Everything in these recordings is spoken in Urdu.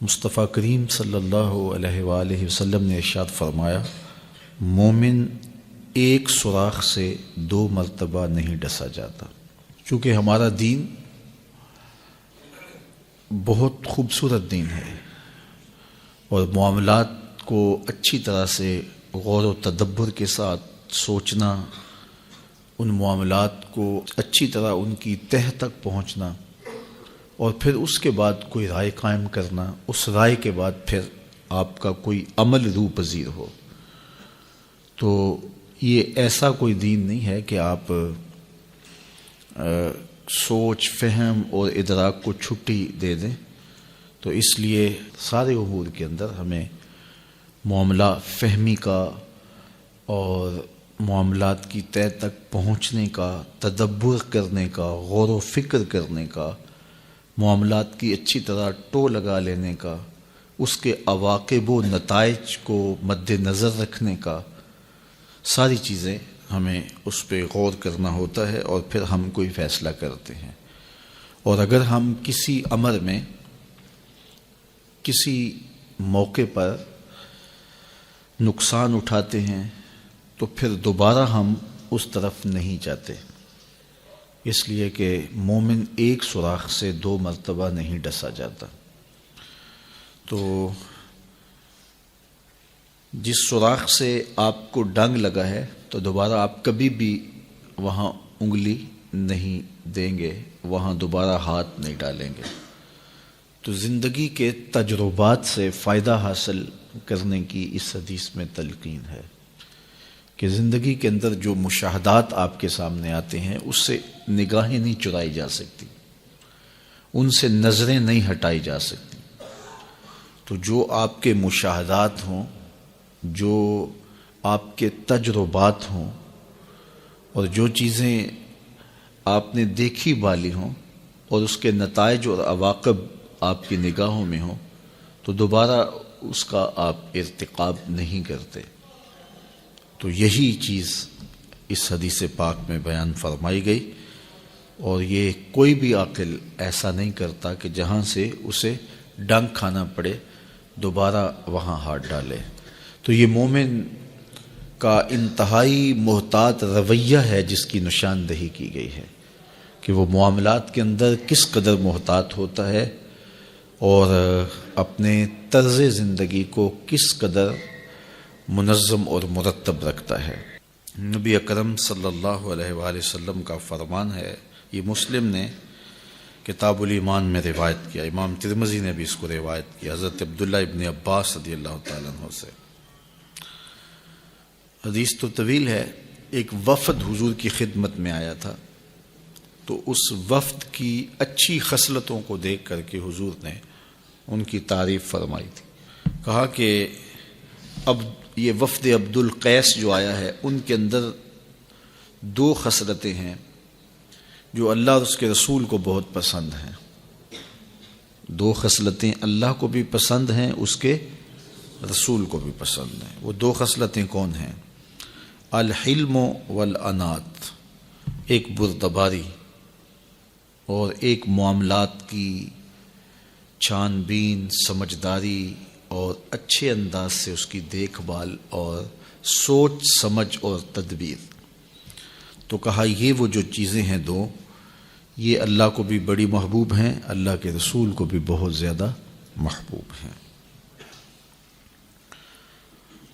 مصطفیٰ کریم صلی اللہ علیہ وآلہ وسلم نے ارشاد فرمایا، مومن ایک سوراخ سے 2 مرتبہ نہیں ڈسا جاتا۔ چونکہ ہمارا دین بہت خوبصورت دین ہے اور معاملات کو اچھی طرح سے غور و تدبر کے ساتھ سوچنا، ان معاملات کو اچھی طرح ان کی تہہ تک پہنچنا اور پھر اس کے بعد کوئی رائے قائم کرنا، اس رائے کے بعد پھر آپ کا کوئی عمل روح پذیر ہو۔ تو یہ ایسا کوئی دین نہیں ہے کہ آپ سوچ فہم اور ادراک کو چھٹی دے دیں۔ تو اس لیے سارے امور کے اندر ہمیں معاملہ فہمی کا اور معاملات کی تہہ تک پہنچنے کا، تدبر کرنے کا، غور و فکر کرنے کا، معاملات کی اچھی طرح ٹو لگا لینے کا، اس کے عواقب و نتائج کو مد نظر رکھنے کا، ساری چیزیں ہمیں اس پہ غور کرنا ہوتا ہے اور پھر ہم کوئی فیصلہ کرتے ہیں۔ اور اگر ہم کسی امر میں کسی موقع پر نقصان اٹھاتے ہیں تو پھر دوبارہ ہم اس طرف نہیں جاتے، اس لیے کہ مومن ایک سوراخ سے 2 مرتبہ نہیں ڈسا جاتا۔ تو جس سوراخ سے آپ کو ڈنگ لگا ہے تو دوبارہ آپ کبھی بھی وہاں انگلی نہیں دیں گے، وہاں دوبارہ ہاتھ نہیں ڈالیں گے۔ تو زندگی کے تجربات سے فائدہ حاصل کرنے کی اس حدیث میں تلقین ہے کہ زندگی کے اندر جو مشاہدات آپ کے سامنے آتے ہیں اس سے نگاہیں نہیں چرائی جا سکتی، ان سے نظریں نہیں ہٹائی جا سکتی۔ تو جو آپ کے مشاہدات ہوں، جو آپ کے تجربات ہوں اور جو چیزیں آپ نے دیکھی بالی ہوں اور اس کے نتائج اور عواقب آپ کی نگاہوں میں ہوں تو دوبارہ اس کا آپ ارتکاب نہیں کرتے۔ تو یہی چیز اس حدیث پاک میں بیان فرمائی گئی، اور یہ کوئی بھی عاقل ایسا نہیں کرتا کہ جہاں سے اسے ڈنگ کھانا پڑے دوبارہ وہاں ہاتھ ڈالے۔ تو یہ مومن کا انتہائی محتاط رویہ ہے جس کی نشاندہی کی گئی ہے کہ وہ معاملات کے اندر کس قدر محتاط ہوتا ہے اور اپنے طرز زندگی کو کس قدر منظم اور مرتب رکھتا ہے۔ نبی اکرم صلی اللہ علیہ وآلہ وسلم کا فرمان ہے، یہ مسلم نے کتاب الایمان میں روایت کیا، امام ترمذی نے بھی اس کو روایت کیا حضرت عبداللہ ابن عباس رضی اللہ تعالیٰ عنہ سے۔ حدیث تو طویل ہے۔ ایک وفد حضور کی خدمت میں آیا تھا، تو اس وفد کی اچھی خصلتوں کو دیکھ کر کے حضور نے ان کی تعریف فرمائی تھی۔ کہا کہ اب یہ وفد عبد القیس جو آیا ہے ان کے اندر 2 خصلتیں ہیں جو اللہ اور اس کے رسول کو بہت پسند ہیں۔ 2 خصلتیں اللہ کو بھی پسند ہیں، اس کے رسول کو بھی پسند ہیں۔ وہ 2 خصلتیں کون ہیں؟ الحلم والانات، ایک بردباری اور ایک معاملات کی چھان بین، سمجھداری اور اچھے انداز سے اس کی دیکھ بھال اور سوچ سمجھ اور تدبیر۔ تو کہا یہ وہ جو چیزیں ہیں 2، یہ اللہ کو بھی بڑی محبوب ہیں، اللہ کے رسول کو بھی بہت زیادہ محبوب ہیں۔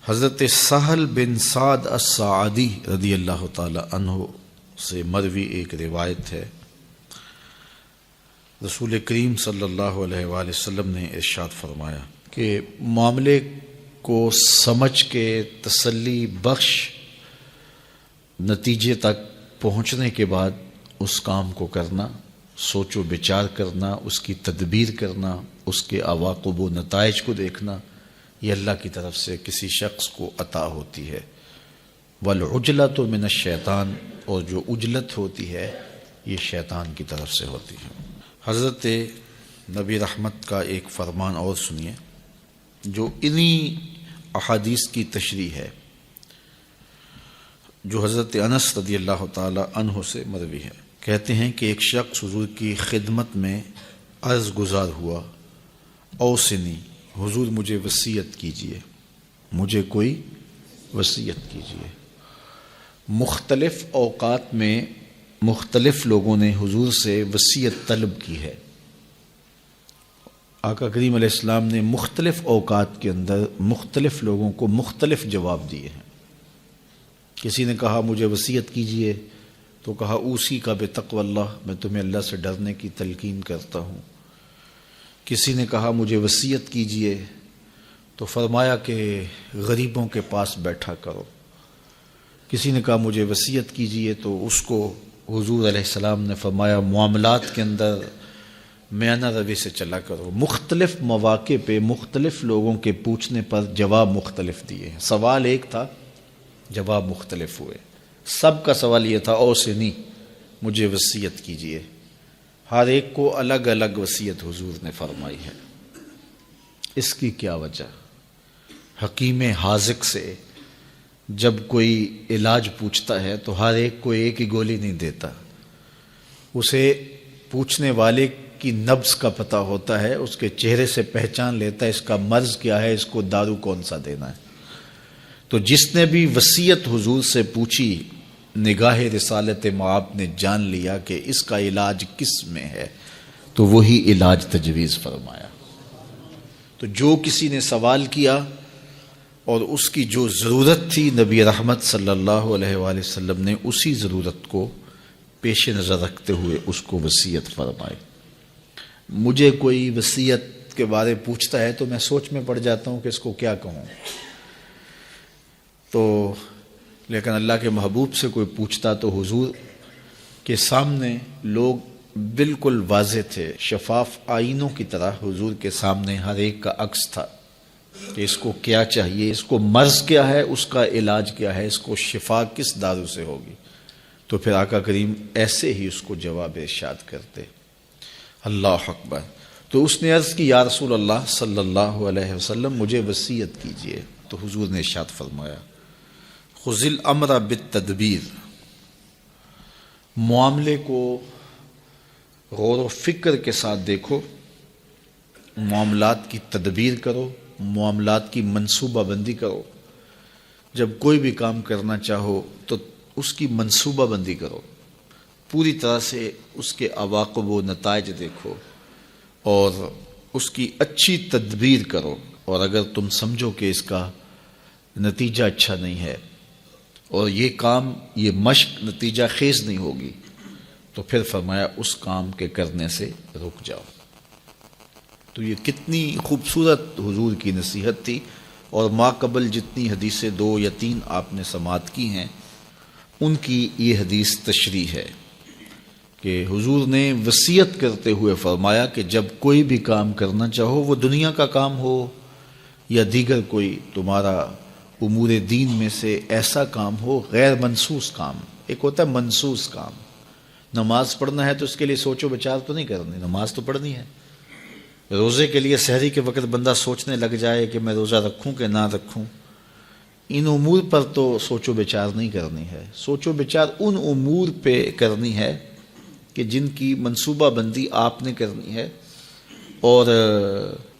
حضرت سہل بن سعد الساعدی رضی اللہ تعالی عنہ سے مروی ایک روایت ہے، رسول کریم صلی اللہ علیہ وآلہ وسلم نے ارشاد فرمایا کہ معاملے کو سمجھ کے تسلی بخش نتیجے تک پہنچنے کے بعد اس کام کو کرنا، سوچ و بچار کرنا، اس کی تدبیر کرنا، اس کے عواقب و نتائج کو دیکھنا، یہ اللہ کی طرف سے کسی شخص کو عطا ہوتی ہے۔ والعجلۃ من الشیطان، اور جو عجلت ہوتی ہے یہ شیطان کی طرف سے ہوتی ہے۔ حضرت نبی رحمت کا ایک فرمان اور سنیے جو انہی احادیث کی تشریح ہے، جو حضرت انس رضی اللہ تعالی عنہ سے مروی ہے۔ کہتے ہیں کہ ایک شخص حضور کی خدمت میں عرض گزار ہوا، اوصنی، حضور مجھے وصیت کیجئے، مجھے کوئی وصیت کیجئے۔ مختلف اوقات میں مختلف لوگوں نے حضور سے وصیت طلب کی ہے۔ آقا کریم علیہ السلام نے مختلف اوقات کے اندر مختلف لوگوں کو مختلف جواب دیے ہیں۔ کسی نے کہا مجھے وصیت کیجئے تو کہا اوصی کا بتقوی اللہ، میں تمہیں اللہ سے ڈرنے کی تلقین کرتا ہوں۔ کسی نے کہا مجھے وصیت کیجئے تو فرمایا کہ غریبوں کے پاس بیٹھا کرو۔ کسی نے کہا مجھے وصیت کیجئے تو اس کو حضور علیہ السلام نے فرمایا معاملات کے اندر میانہ روی سے چلا کرو۔ مختلف مواقع پہ مختلف لوگوں کے پوچھنے پر جواب مختلف دیے ہیں۔ سوال ایک تھا، جواب مختلف ہوئے۔ سب کا سوال یہ تھا اوصنی، مجھے وصیت کیجئے۔ ہر ایک کو الگ الگ وصیت حضور نے فرمائی ہے۔ اس کی کیا وجہ؟ حکیم حاذق سے جب کوئی علاج پوچھتا ہے تو ہر ایک کو ایک ہی گولی نہیں دیتا، اسے پوچھنے والے کی نبض کا پتہ ہوتا ہے، اس کے چہرے سے پہچان لیتا ہے اس کا مرض کیا ہے، اس کو دارو کون سا دینا ہے۔ تو جس نے بھی وصیت حضور سے پوچھی، نگاہ رسالت مآب نے جان لیا کہ اس کا علاج کس میں ہے، تو وہی علاج تجویز فرمایا۔ تو جو کسی نے سوال کیا اور اس کی جو ضرورت تھی، نبی رحمت صلی اللہ علیہ وآلہ وسلم نے اسی ضرورت کو پیش نظر رکھتے ہوئے اس کو وصیت فرمائی۔ مجھے کوئی وصیت کے بارے پوچھتا ہے تو میں سوچ میں پڑ جاتا ہوں کہ اس کو کیا کہوں، تو لیکن اللہ کے محبوب سے کوئی پوچھتا تو حضور کے سامنے لوگ بالکل واضح تھے، شفاف آئینوں کی طرح حضور کے سامنے ہر ایک کا عکس تھا کہ اس کو کیا چاہیے، اس کو مرض کیا ہے، اس کا علاج کیا ہے، اس کو شفا کس دارو سے ہوگی۔ تو پھر آقا کریم ایسے ہی اس کو جواب ارشاد کرتے۔ اللہ اکبر۔ تو اس نے عرض کی یا رسول اللہ صلی اللہ علیہ وسلم مجھے وصیت کیجئے، تو حضور نے ارشاد فرمایا خذ الامر بالتدبیر، معاملے کو غور و فکر کے ساتھ دیکھو، معاملات کی تدبیر کرو، معاملات کی منصوبہ بندی کرو۔ جب کوئی بھی کام کرنا چاہو تو اس کی منصوبہ بندی کرو، پوری طرح سے اس کے عواقب و نتائج دیکھو اور اس کی اچھی تدبیر کرو، اور اگر تم سمجھو کہ اس کا نتیجہ اچھا نہیں ہے اور یہ کام، یہ مشق نتیجہ خیز نہیں ہوگی، تو پھر فرمایا اس کام کے کرنے سے رک جاؤ۔ تو یہ کتنی خوبصورت حضور کی نصیحت تھی، اور ما قبل جتنی حدیثیں 2 یا 3 آپ نے سماعت کی ہیں، ان کی یہ حدیث تشریح ہے کہ حضور نے وصیت کرتے ہوئے فرمایا کہ جب کوئی بھی کام کرنا چاہو، وہ دنیا کا کام ہو یا دیگر کوئی تمہارا امور دین میں سے ایسا کام ہو، غیر منسوس کام، ایک ہوتا ہے منسوس کام، نماز پڑھنا ہے تو اس کے لیے سوچ و بچار تو نہیں کرنی، نماز تو پڑھنی ہے۔ روزے کے لیے سحری کے وقت بندہ سوچنے لگ جائے کہ میں روزہ رکھوں کہ نہ رکھوں، ان امور پر تو سوچ و بچار نہیں کرنی ہے۔ سوچ و بچار ان امور پہ کرنی ہے کہ جن کی منصوبہ بندی آپ نے کرنی ہے، اور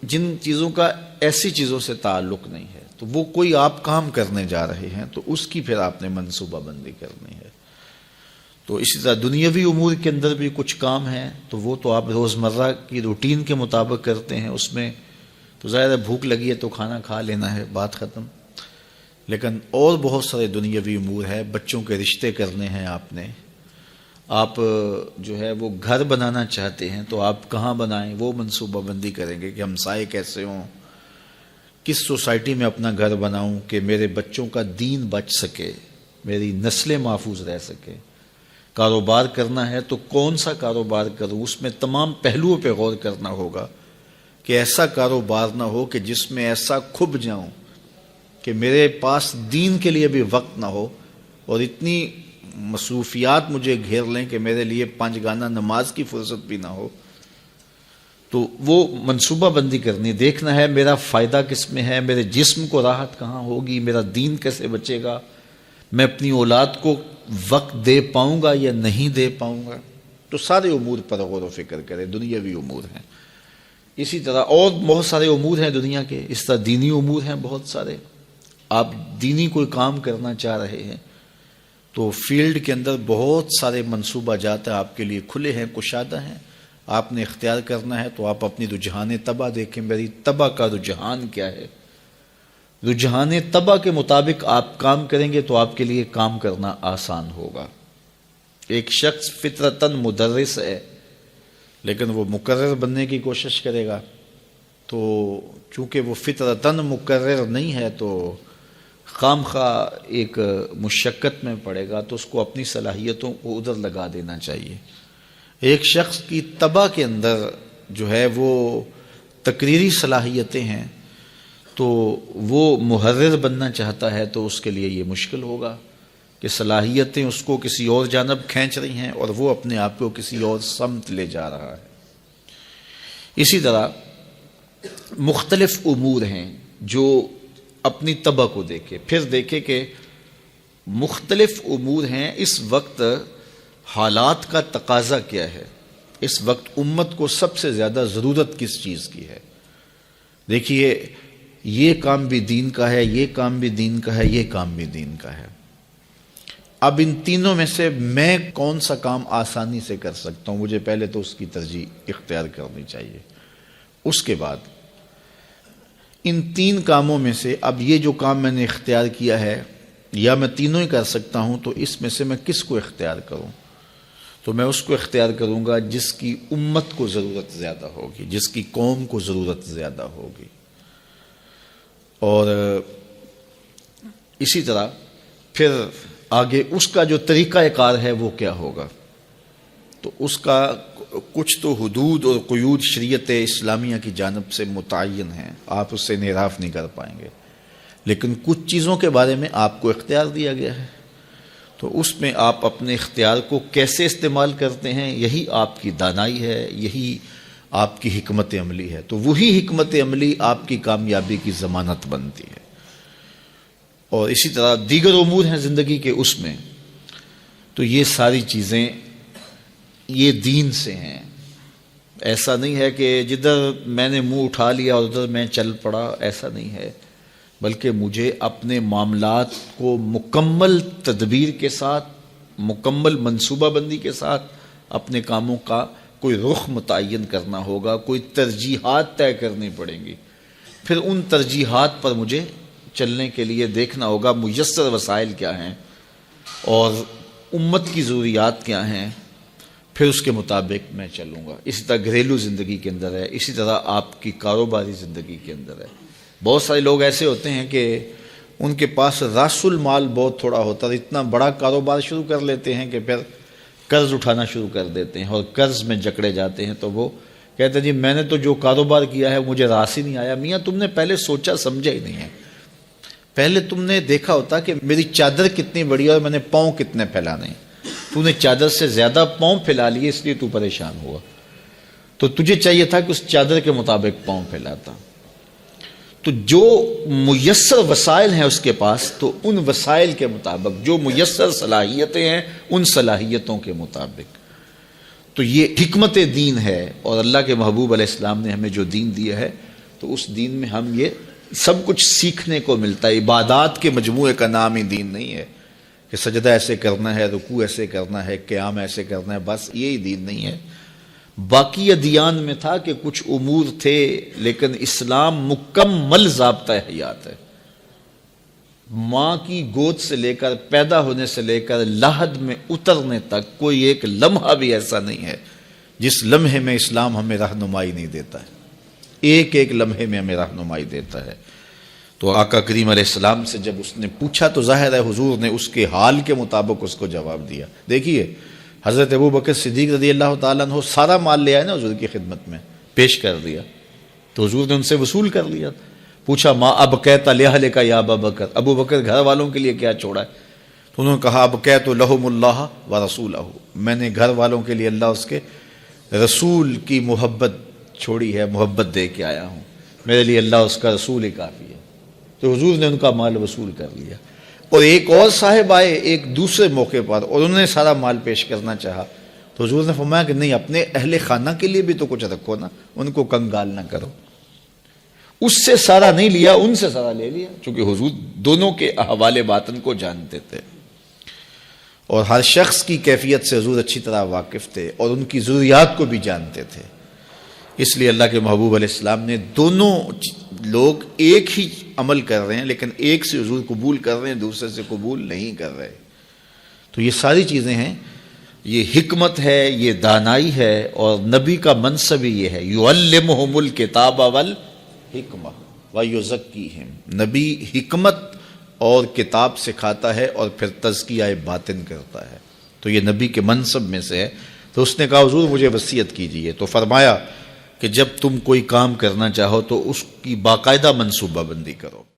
جن چیزوں کا ایسی چیزوں سے تعلق نہیں ہے، تو وہ کوئی آپ کام کرنے جا رہے ہیں تو اس کی پھر آپ نے منصوبہ بندی کرنی ہے۔ تو اسی طرح دنیاوی امور کے اندر بھی کچھ کام ہیں تو وہ تو آپ روزمرہ کی روٹین کے مطابق کرتے ہیں، اس میں تو ظاہر ہے بھوک لگی ہے تو کھانا کھا لینا ہے، بات ختم۔ لیکن اور بہت سارے دنیاوی امور ہیں، بچوں کے رشتے کرنے ہیں آپ جو ہے وہ گھر بنانا چاہتے ہیں تو آپ کہاں بنائیں، وہ منصوبہ بندی کریں گے کہ ہمسائے کیسے ہوں، کس سوسائٹی میں اپنا گھر بناؤں کہ میرے بچوں کا دین بچ سکے، میری نسلیں محفوظ رہ سکے۔ کاروبار کرنا ہے تو کون سا کاروبار کروں، اس میں تمام پہلوؤں پہ غور کرنا ہوگا کہ ایسا کاروبار نہ ہو کہ جس میں ایسا کھب جاؤں کہ میرے پاس دین کے لیے بھی وقت نہ ہو اور اتنی مصروفیات مجھے گھیر لیں کہ میرے لیے 5 گانا نماز کی فرصت بھی نہ ہو۔ تو وہ منصوبہ بندی کرنی، دیکھنا ہے میرا فائدہ کس میں ہے، میرے جسم کو راحت کہاں ہوگی، میرا دین کیسے بچے گا، میں اپنی اولاد کو وقت دے پاؤں گا یا نہیں دے پاؤں گا۔ تو سارے امور پر غور و فکر کریں، دنیاوی امور ہیں۔ اسی طرح اور بہت سارے امور ہیں دنیا کے، اس طرح دینی امور ہیں بہت سارے. آپ دینی کوئی کام کرنا چاہ رہے ہیں تو فیلڈ کے اندر بہت سارے منصوبہ جات آپ کے لیے کھلے ہیں، کشادہ ہیں. آپ نے اختیار کرنا ہے تو آپ اپنی رجحان طبع دیکھیں، میری طبع کا رجحان کیا ہے. رجحان طبع کے مطابق آپ کام کریں گے تو آپ کے لیے کام کرنا آسان ہوگا. ایک شخص فطرتاً مدرس ہے لیکن وہ مقرر بننے کی کوشش کرے گا، تو چونکہ وہ فطرتاً مقرر نہیں ہے تو خام خواہ ایک مشقت میں پڑے گا، تو اس کو اپنی صلاحیتوں کو ادھر لگا دینا چاہیے. ایک شخص کی طبع کے اندر جو ہے وہ تقریری صلاحیتیں ہیں تو وہ محرر بننا چاہتا ہے تو اس کے لیے یہ مشکل ہوگا کہ صلاحیتیں اس کو کسی اور جانب کھینچ رہی ہیں اور وہ اپنے آپ کو کسی اور سمت لے جا رہا ہے. اسی طرح مختلف امور ہیں جو اپنی طبع کو دیکھے، پھر دیکھے کہ مختلف امور ہیں، اس وقت حالات کا تقاضا کیا ہے، اس وقت امت کو سب سے زیادہ ضرورت کس چیز کی ہے. دیکھیے یہ کام بھی دین کا ہے، یہ کام بھی دین کا ہے، یہ کام بھی دین کا ہے. اب ان تینوں میں سے میں کون سا کام آسانی سے کر سکتا ہوں، مجھے پہلے تو اس کی ترجیح اختیار کرنی چاہیے. اس کے بعد ان تین کاموں میں سے اب یہ جو کام میں نے اختیار کیا ہے یا میں تینوں ہی کر سکتا ہوں، تو اس میں سے میں کس کو اختیار کروں؟ تو میں اس کو اختیار کروں گا جس کی امت کو ضرورت زیادہ ہوگی، جس کی قوم کو ضرورت زیادہ ہوگی. اور اسی طرح پھر آگے اس کا جو طریقہ کار ہے وہ کیا ہوگا. تو اس کا کچھ تو حدود اور قیود شریعت اسلامیہ کی جانب سے متعین ہیں، آپ اس سے انحراف نہیں کر پائیں گے، لیکن کچھ چیزوں کے بارے میں آپ کو اختیار دیا گیا ہے، تو اس میں آپ اپنے اختیار کو کیسے استعمال کرتے ہیں یہی آپ کی دانائی ہے، یہی آپ کی حکمت عملی ہے. تو وہی حکمت عملی آپ کی کامیابی کی ضمانت بنتی ہے. اور اسی طرح دیگر امور ہیں زندگی کے، اس میں تو یہ ساری چیزیں یہ دین سے ہیں. ایسا نہیں ہے کہ جدھر میں نے منہ اٹھا لیا اور ادھر میں چل پڑا، ایسا نہیں ہے، بلکہ مجھے اپنے معاملات کو مکمل تدبیر کے ساتھ، مکمل منصوبہ بندی کے ساتھ اپنے کاموں کا کوئی رخ متعین کرنا ہوگا، کوئی ترجیحات طے کرنی پڑیں گی. پھر ان ترجیحات پر مجھے چلنے کے لیے دیکھنا ہوگا میسر وسائل کیا ہیں اور امت کی ضروریات کیا ہیں، پھر اس کے مطابق میں چلوں گا. اسی طرح گھریلو زندگی کے اندر ہے، اسی طرح آپ کی کاروباری زندگی کے اندر ہے. بہت سارے لوگ ایسے ہوتے ہیں کہ ان کے پاس راس المال بہت تھوڑا ہوتا ہے، اتنا بڑا کاروبار شروع کر لیتے ہیں کہ پھر قرض اٹھانا شروع کر دیتے ہیں اور قرض میں جکڑے جاتے ہیں. تو وہ کہتے ہیں جی میں نے تو جو کاروبار کیا ہے مجھے راس ہی نہیں آیا. میاں تم نے پہلے سوچا سمجھا ہی نہیں ہے. پہلے تم نے دیکھا ہوتا کہ میری چادر کتنی بڑی ہے اور میں نے پاؤں کتنے پھیلانے ہیں. تو نے چادر سے زیادہ پاؤں پھیلا لیے اس لیے تو پریشان ہوا. تو تجھے چاہیے تھا کہ اس چادر کے مطابق پاؤں پھیلاتا. تو جو میسر وسائل ہیں اس کے پاس، تو ان وسائل کے مطابق جو میسر صلاحیتیں ہیں ان صلاحیتوں کے مطابق. تو یہ حکمت دین ہے، اور اللہ کے محبوب علیہ السلام نے ہمیں جو دین دیا ہے تو اس دین میں ہم یہ سب کچھ سیکھنے کو ملتا ہے. عبادات کے مجموعے کا نام ہی دین نہیں ہے کہ سجدہ ایسے کرنا ہے، رکوع ایسے کرنا ہے، قیام ایسے کرنا ہے، بس یہی دین نہیں ہے. باقی ادیان میں تھا کہ کچھ امور تھے، لیکن اسلام مکمل ضابطہ حیات ہے. ماں کی گود سے لے کر پیدا ہونے سے لے کر لحد میں اترنے تک کوئی ایک لمحہ بھی ایسا نہیں ہے جس لمحے میں اسلام ہمیں رہنمائی نہیں دیتا ہے. ایک ایک لمحے میں ہمیں رہنمائی دیتا ہے. تو آقا کریم علیہ السلام سے جب اس نے پوچھا تو ظاہر ہے حضور نے اس کے حال کے مطابق اس کو جواب دیا. دیکھیے حضرت ابوبکر صدیق رضی اللہ تعالیٰ عنہ سارا مال لے آئے نا حضور کی خدمت میں، پیش کر دیا تو حضور نے ان سے وصول کر لیا. پوچھا ما ابقیت لأہلک یا ابا بکر، ابو بکر گھر والوں کے لیے کیا چھوڑا ہے؟ تو انہوں نے کہا ابقیت لہم اللہ ورسولہ، میں نے گھر والوں کے لیے اللہ اس کے رسول کی محبت چھوڑی ہے، محبت دے کے آیا ہوں، میرے لیے اللہ اس کا رسول ہی کافی ہے. تو حضور نے ان کا مال وصول کر لیا. اور ایک اور صاحب آئے ایک دوسرے موقع پر اور انہوں نے سارا مال پیش کرنا چاہا. تو حضور نے فرمایا کہ نہیں، اپنے اہل خانہ کے لیے بھی تو کچھ رکھو نا، ان کو کنگال نہ کرو۔ اس سے سارا نہیں لیا، ان سے سارا لے لیا، چونکہ حضور دونوں کے احوال باطن کو جانتے تھے اور ہر شخص کی کیفیت سے حضور اچھی طرح واقف تھے اور ان کی ضروریات کو بھی جانتے تھے۔ اس لیے اللہ کے محبوب علیہ السلام نے دونوں لوگ ایک ہی عمل کر رہے ہیں، لیکن ایک سے حضور قبول کر رہے ہیں، دوسرے سے قبول نہیں کر رہے۔ تو یہ ساری چیزیں ہیں، یہ حکمت ہے، یہ دانائی ہے، اور نبی کا منصب ہی یہ ہے، یعلمہم الکتاب والحکمہ ویزکیہم۔ نبی حکمت اور کتاب سکھاتا ہے اور پھر تزکیہ باطن کرتا ہے، تو یہ نبی کے منصب میں سے ہے۔ تو اس نے کہا حضور مجھے وصیت کیجئے، تو فرمایا کہ جب تم کوئی کام کرنا چاہو تو اس کی باقاعدہ منصوبہ بندی کرو۔